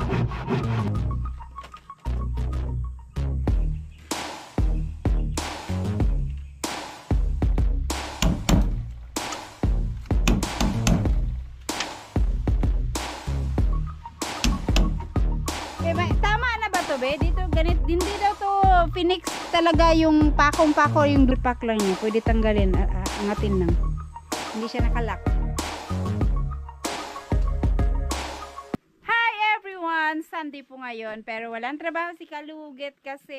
Tama na ba to, be? Dito ganit, hindi daw to Phoenix talaga yung pakong-pako, yung pack lang niya. Pwede tanggalin, angatin lang. Hindi siya nakalak. Hi everyone! Sunday po ngayon, pero walang trabaho si Kalugit kasi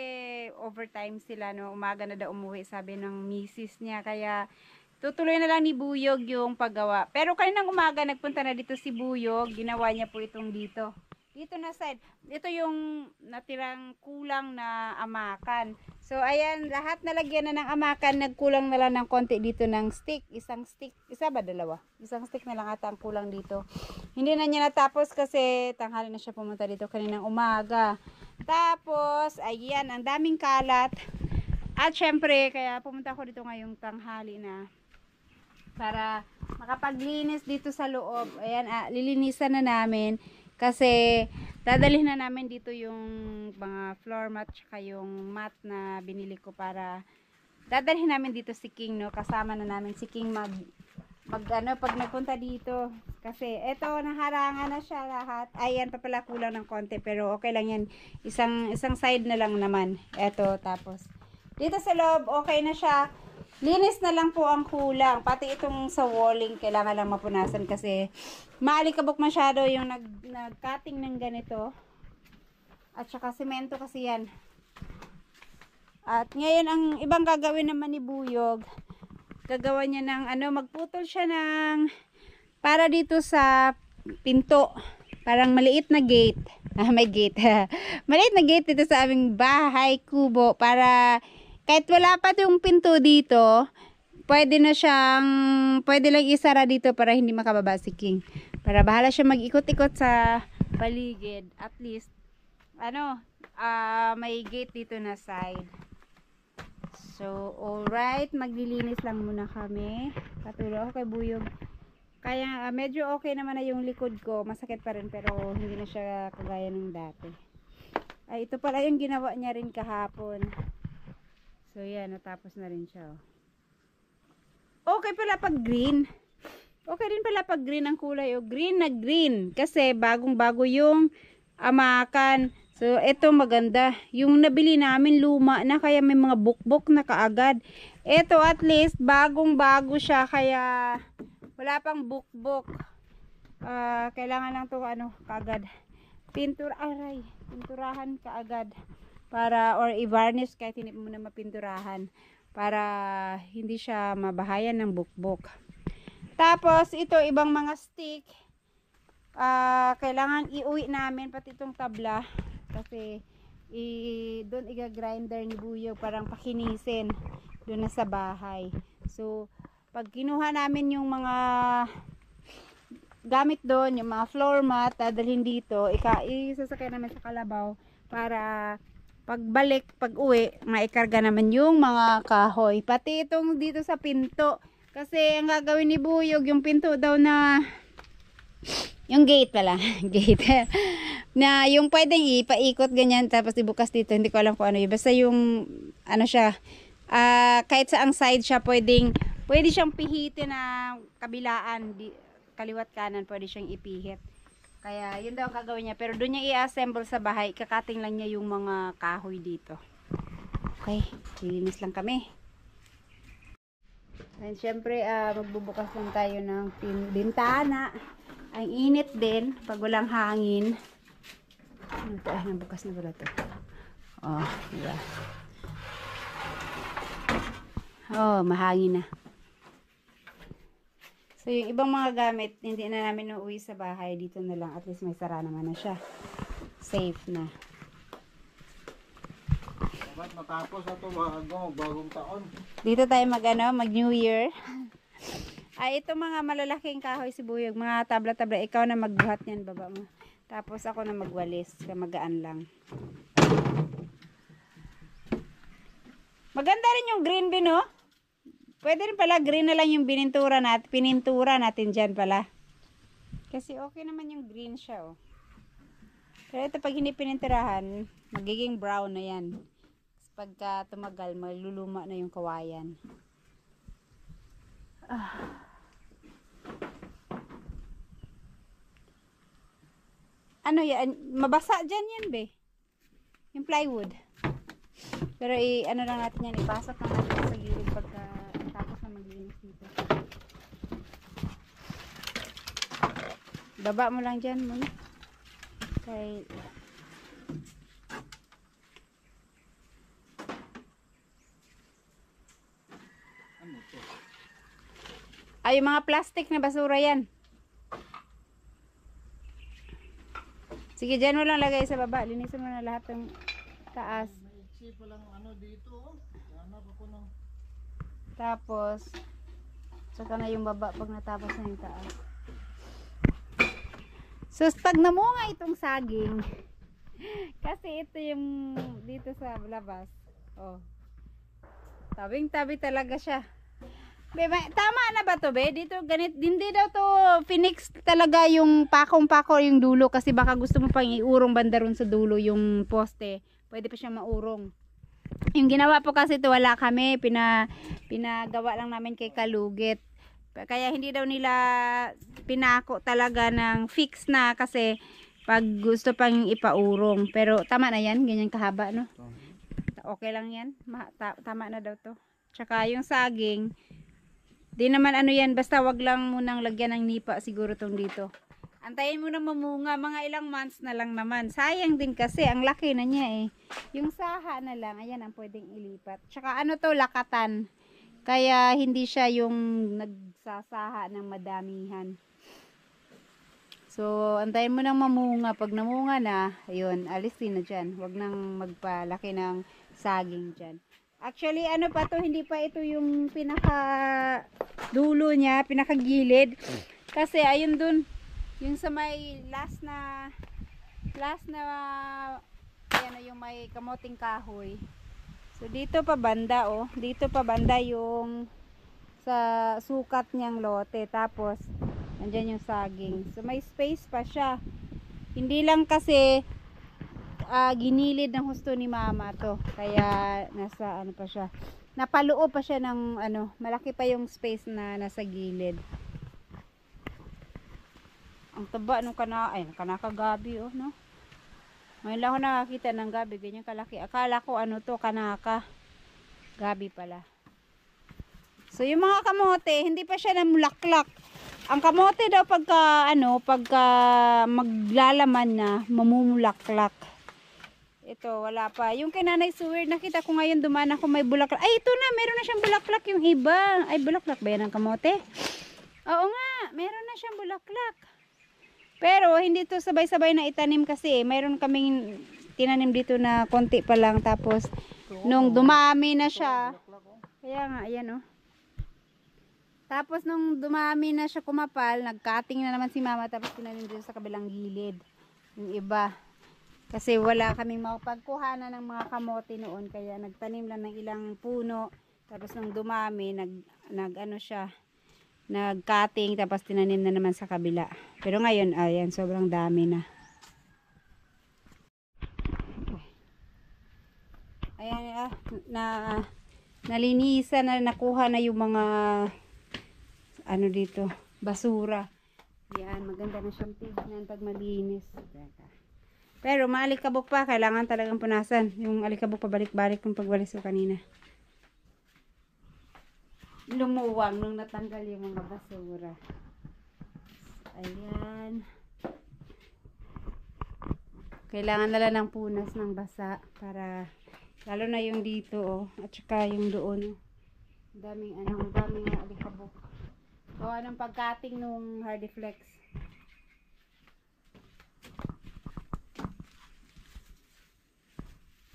overtime sila, no? Umaga na daw umuwi, sabi ng misis niya, kaya tutuloy na lang ni Buyog yung paggawa. Pero kaninang umaga nagpunta na dito si Buyog, ginawa niya po itong dito na side. Ito yung natirang kulang na amakan. So ayan, lahat nalagyan na ng amakan, nagkulang na lang ng konti dito ng stick. Isang stick, isa ba dalawa? Isang stick na lang ata ang kulang dito. Hindi na niya natapos kasi tanghali na siya pumunta dito kaninang umaga. Tapos ayan, ang daming kalat. At syempre, kaya pumunta ako dito ngayong tanghali na para makapaglinis dito sa loob. Ayan, lilinisan na namin. Kasi dadalhin na namin dito yung mga floor mat tsaka yung mat na binili ko para dadalhin namin dito si King, no? Kasama na namin si King pag nagpunta dito. Kasi eto, naharangan na siya lahat. Ayan pa pala, kulang ng konti pero okay lang yan. Isang side na lang naman. Eto, tapos dito sa loob okay na siya. Linis na lang po ang kulang. Pati itong sa walling, kailangan lang mapunasan kasi maalikabok masyado yung nag-cutting ng ganito. At saka semento kasi yan. At ngayon, ang ibang gagawin naman ni Buyog, gagawa niya ng magputol siya ng para dito sa pinto. Parang maliit na gate. May gate. Maliit na gate dito sa aming bahay kubo para kahit wala pa yung pinto dito, pwede lang isara dito para hindi makababa si King. Para bahala siya mag-ikot-ikot sa paligid. At least, may gate dito na side. So, alright, maglilinis lang muna kami. Patuloy ako kay Buyog. Kaya, medyo okay naman na yung likod ko. Masakit pa rin, pero hindi na siya kagaya ng dati. Ay, ito pala yung ginawa niya rin kahapon. So yan, natapos na rin siya. Okay pala pag green. Okay din pala pag green ang kulay. Green na green. Kasi bagong bago yung amakan. So ito maganda. Yung nabili namin luma na, kaya may mga bukbok na kaagad. Ito at least bagong bago siya, kaya wala pang bukbok. Kailangan lang to kaagad. Pinturahan kaagad. Or i-varnish kahit hindi mo na mapinturahan para hindi siya mabahayan ng bukbok. Tapos ito, ibang mga stick kailangan iuwi namin, pati itong tabla kasi doon iga-grinder ni Buyog, parang pakinisin doon na sa bahay. So pag kinuha namin yung mga gamit doon, yung mga floor mat, dadalhin dito, isasakay namin sa kalabaw para pagbalik, pag uwi, maikarga naman yung mga kahoy. Pati itong dito sa pinto. Kasi ang gagawin ni Buyog, yung pinto daw na, yung gate pala, gate. Na yung pwedeng ipaikot ganyan, tapos ibukas dito, hindi ko alam kung ano yun. Basta yung, siya, kahit saang side siya, pwede siyang pihitin na kabilaan, kaliwat kanan, pwede siyang ipihit. Kaya yun daw ang gagawin niya. Pero doon niya i-assemble sa bahay. Kakating lang niya yung mga kahoy dito. Okay. Lilinis lang kami. And syempre, magbubukas lang tayo ng bintana. Ang init din. Pag walang hangin. Nabukas na pala ito. Oh, diba? Oh, mahangin na. So, yung ibang mga gamit, hindi na namin uuwi sa bahay. Dito na lang. At least may sara naman na siya. Safe na. Dapat matapos na ito bagong taon. Dito tayo mag New Year. Ay, ito mga malalaking kahoy si Buyog. Mga tabla-tabla. Ikaw na magbuhat niyan, baba mo. Tapos ako na magwalis. Magaan lang. Maganda rin yung green bin, oh. Pwede rin pala green na lang yung pinintura natin dyan pala. Kasi okay naman yung green siya, oh. Pero ito pag hindi pinintirahan, magiging brown na yan. Pagka tumagal, maluluma na yung kawayan. Ano yan? Mabasa dyan yan, be. Yung plywood. Pero ano lang natin yan, ipasok lang natin sa gilid pagka tapos na maglinis dito. Baba mo lang dyan muna. Kay ay, yung mga plastic na basura yan. Sige, dyan mo lang lagay sa baba. Linisin mo na lahat ng taas. Maiksi pa lang ano dito. Hanap ako ng... Tapos, saka na yung baba pag natapos na yung taas. So, pag namunga itong saging, kasi ito yung dito sa labas. Oh. Tabing-tabi talaga siya. Bebe, tama na ba to, be? Dito ganit, hindi daw to finix talaga yung pakong-pako yung dulo kasi baka gusto mo pang iurong banda ron sa dulo yung poste. Pwede pa siya maurong. Yung ginawa po kasi ito wala kami, pinagawa lang namin kay Kalugit. Kaya hindi daw nila pinako talaga ng fix na kasi pag gusto pang ipaurong. Pero tama na yan, ganyan kahaba, no? Okay lang yan. Tama na daw to. Tsaka yung saging, di naman ano yan, basta wag lang munang lagyan ng nipa siguro tong dito. Antayin mo na mamunga, mga ilang months na lang naman. Sayang din kasi, ang laki na niya eh. Yung saha na lang, ayan ang pwedeng ilipat. Tsaka ano to, lakatan. Kaya hindi siya yung nagsasaha ng madamihan. So, antayin mo nang mamunga. Pag namunga na, ayun, alisin na dyan. Wag nang magpalaki ng saging dyan. Actually, ano pa to, hindi pa ito yung pinaka dulo niya, pinaka gilid. Kasi ayun dun, yung sa may last na ayan yung may kamoting kahoy. So dito pa banda, oh, dito pa banda yung sa sukat niyang lote. Tapos andyan yung saging. So may space pa siya. Hindi lang kasi ginilid ng husto ni mama to, kaya nasa ano pa siya, napaloob pa siya ng ano, malaki pa yung space na nasa gilid. Ang taba nung kanaka-gabi, oh, no? Ngayon lang ako nakakita ng gabi ganyan kalaki. Akala ko ano to, kanaka gabi pala. So yung mga kamote hindi pa siya namulaklak. Ang kamote daw pagka maglalaman na mamumulaklak. Ito, wala pa. Yung kay Nanay Suwer, nakita ko ngayon dumaan ako may bulaklak. Ay, ito na, meron na siyang bulaklak yung iba. Ay, bulaklak ba yan ang kamote? Oo nga, meron na siyang bulaklak. Pero, hindi to sabay-sabay na itanim kasi. Mayroon kaming tinanim dito na konti pa lang. Tapos, nung dumami na siya. Kaya nga, ayan, oh. Tapos, nung dumami na siya kumapal, nag-cutting na naman si mama. Tapos, tinanim dito sa kabilang gilid. Yung iba. Kasi wala kaming mapagkuhanan ng mga kamote noon, kaya nagtanim lang ng ilang puno. Tapos nung dumami, nag-cutting, tapos tinanim na naman sa kabila. Pero ngayon, ayan, sobrang dami na. Ayan, nalinisan na, nakuha na yung mga ano dito, basura. Yan, maganda na siyang tignan pag malinis. Pero maalikabok pa, kailangan talagang punasan. Yung alikabok pabalik-balik yung pagwalis ko kanina. Lumuwang nung natanggal yung mga basura. Ayan. Kailangan nila ng punas ng basa para, lalo na yung dito, oh, at saka yung doon. Daming alikabok. Gawa ng pagkating nung Hardiflex.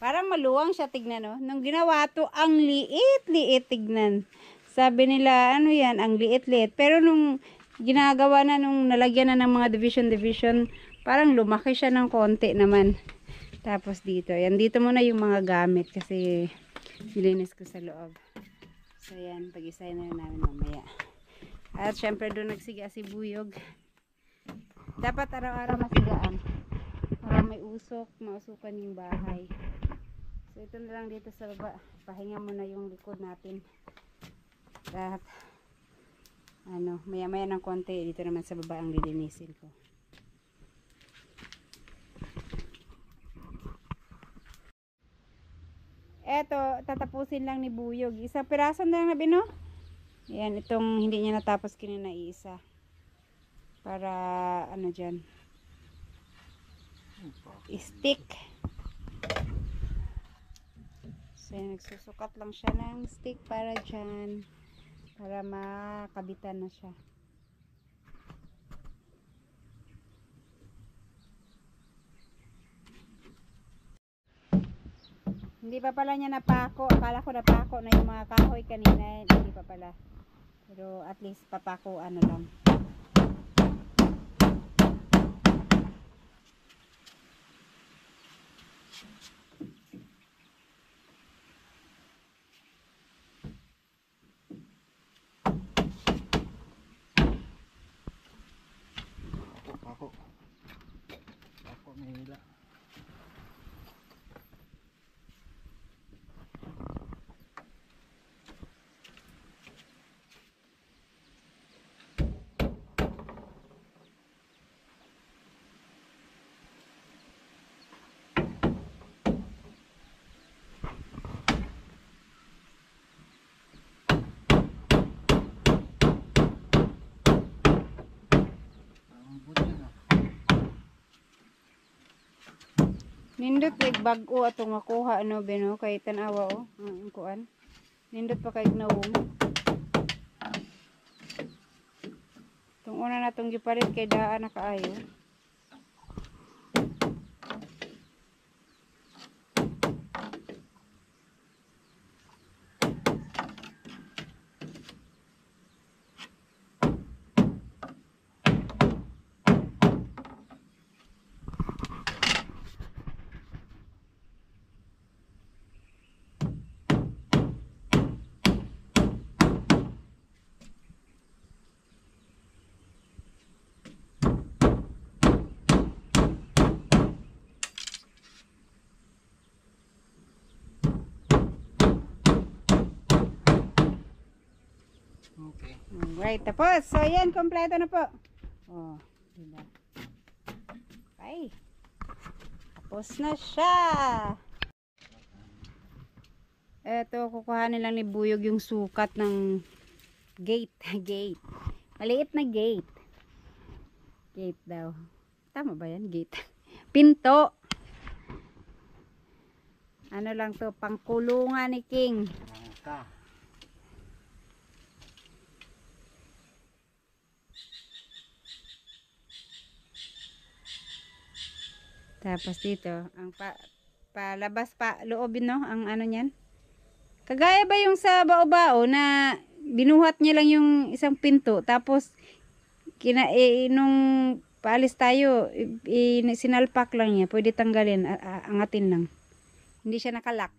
Parang maluwang siya tignan, no? Nung ginawa to, ang liit-liit tignan. Sabi nila, ano yan, ang liit-liit. Pero nung ginagawa na, nung nalagyan na ng mga division, parang lumaki siya ng konti naman. Tapos dito, yan, dito muna yung mga gamit kasi nilinis ko sa loob. So yan, pag-isay na namin mamaya. At syempre doon nagsiga si Buyog. Dapat araw-araw masigaan para may usok, mausukan yung bahay. So ito na lang dito sa baba. Pahinga muna yung likod natin. At ano, maya maya ng konti dito naman sa baba ang lilinisin ko. Eto, tatapusin lang ni Buyog. Isang piraso na lang na bino. Yan, itong hindi niya natapos kinina isa. Para ano dyan. Stick. So yan, nagsusukat lang siya ng stick para dyan. Para makabitan na siya. Hindi pa pala niya napako. Akala ko napako na yung mga kahoy kanina. Hindi pa pala. Pero at least papako ano lang. Ako may hila. Nindot like bag-o atong makuha ano beno kay tan-awa o ang kuan. Nindot pa kay gnawong. Tung una natong gipalit kay daan na kaayo. Okay. Right, tapos. So, yan, kompleto na po. Oh, diba? Okay. Tapos na siya. Eto, kukuhanin lang ni Buyog yung sukat ng gate. Gate. Maliit na gate. Gate daw. Tama ba yan? Gate. Pinto. Ano lang to, pangkulungan ni King. Bangka. Tapos dito, ang palabas pa loob no, ang ano niyan. Kagaya ba yung sa bao-bao na binuhat niya lang yung isang pinto tapos nung paalis tayo, sinalpak lang niya, pwede tanggalin, angatin lang. Hindi siya nakalock.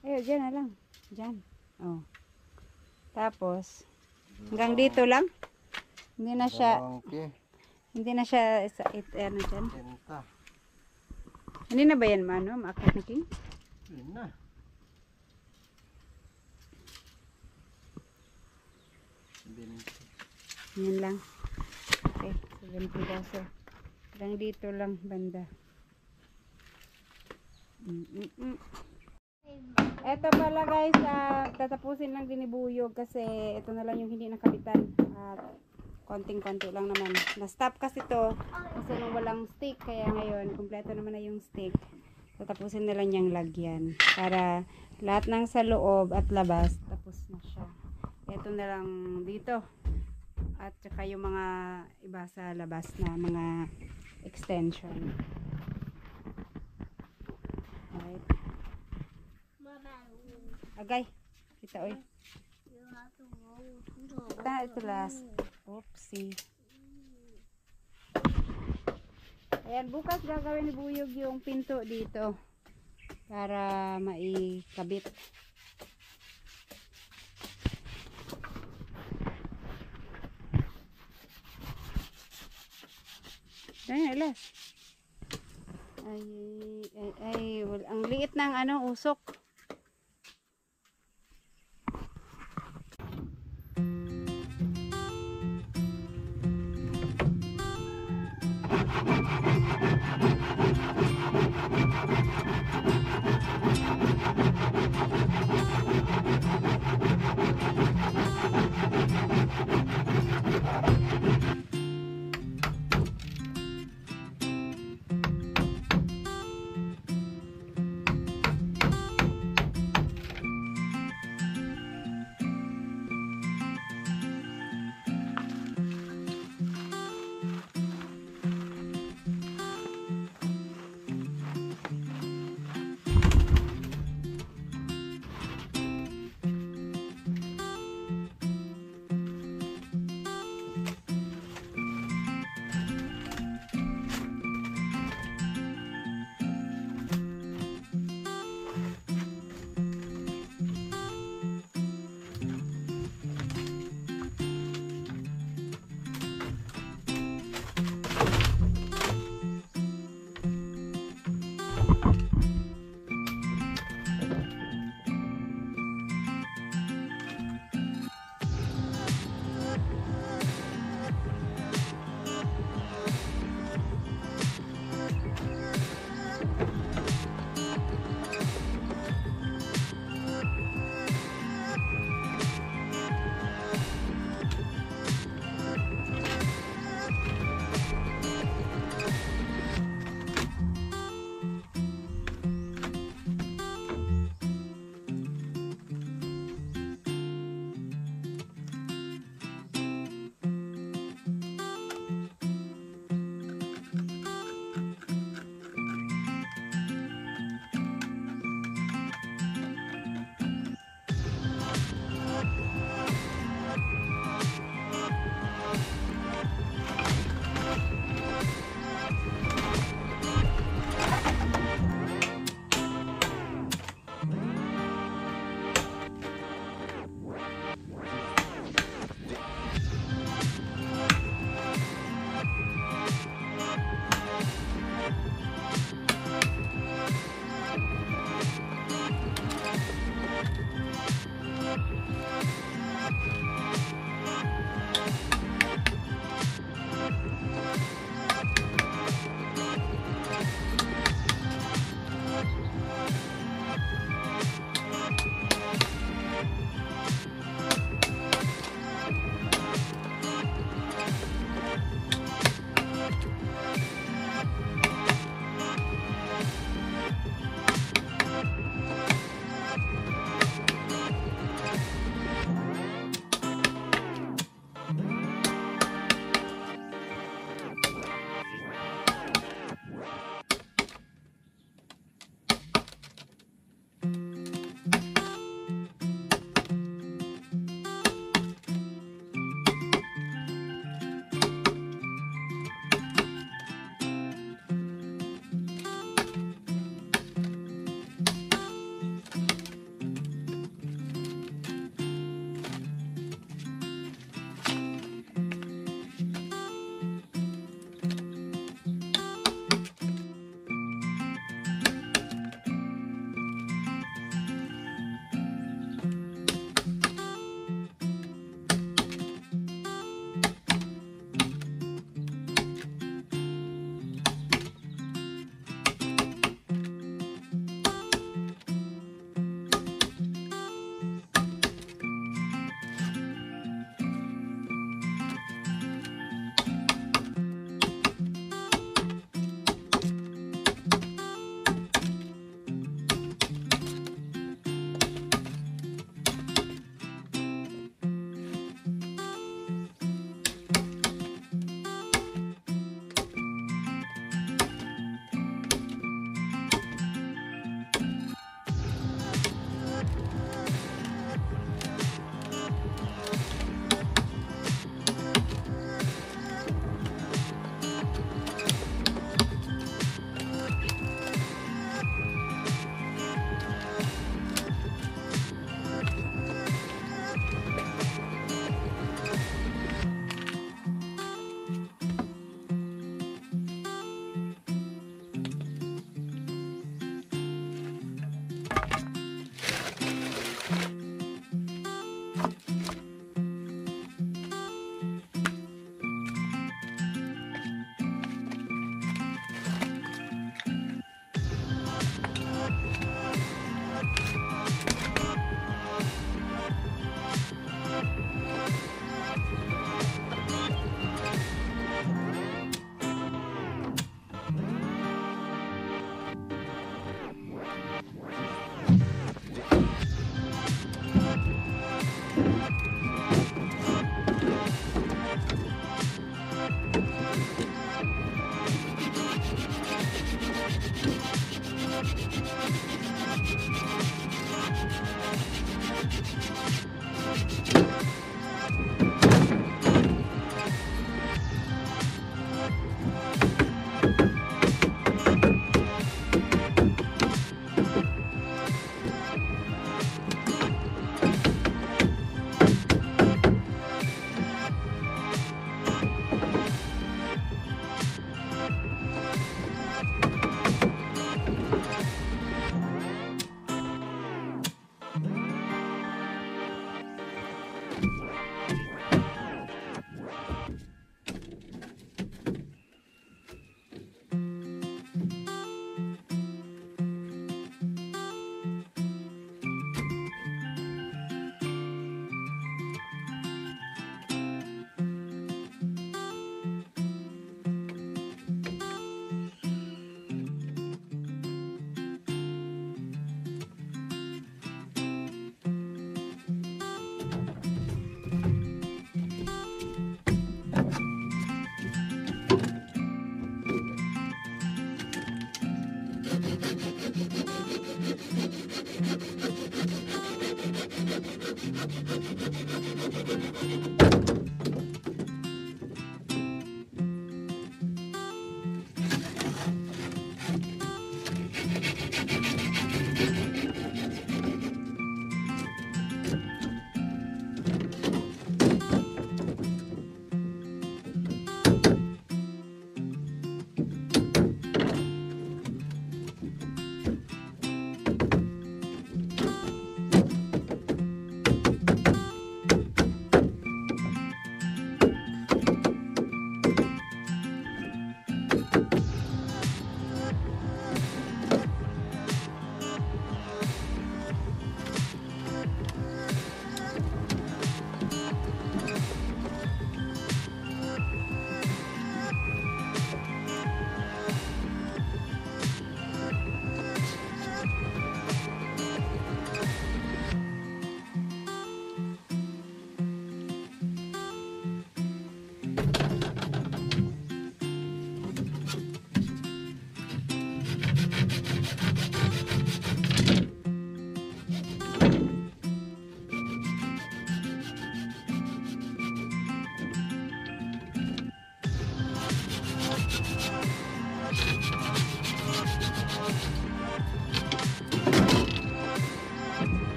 Ayun, dyan na lang. Dyan. Oh. Tapos, hanggang dito lang. Hindi na siya, hindi na siya, ano dyan. Hindi na ba yan, mano? Maakit na King? Hindi na. Yan lang. Okay, 70,000. Hanggang dito lang, banda. Eto pala guys, tatapusin lang din ni Buyog kasi ito na lang yung hindi nakabitan at konting-konti lang naman. Na-stop kasi to kasi nung walang stick, kaya ngayon kompleto naman na yung stick. Tatapusin na lang niyang lagyan para lahat ng sa loob at labas tapos na siya. Ito na lang dito at saka yung mga iba sa labas na mga extension. Right. Agay, kita oy. Ito last. Oopsie. Ayan, bukas gagawin ni Buyog yung pinto dito para maikabit. Ayan, alas. Ang liit ng usok.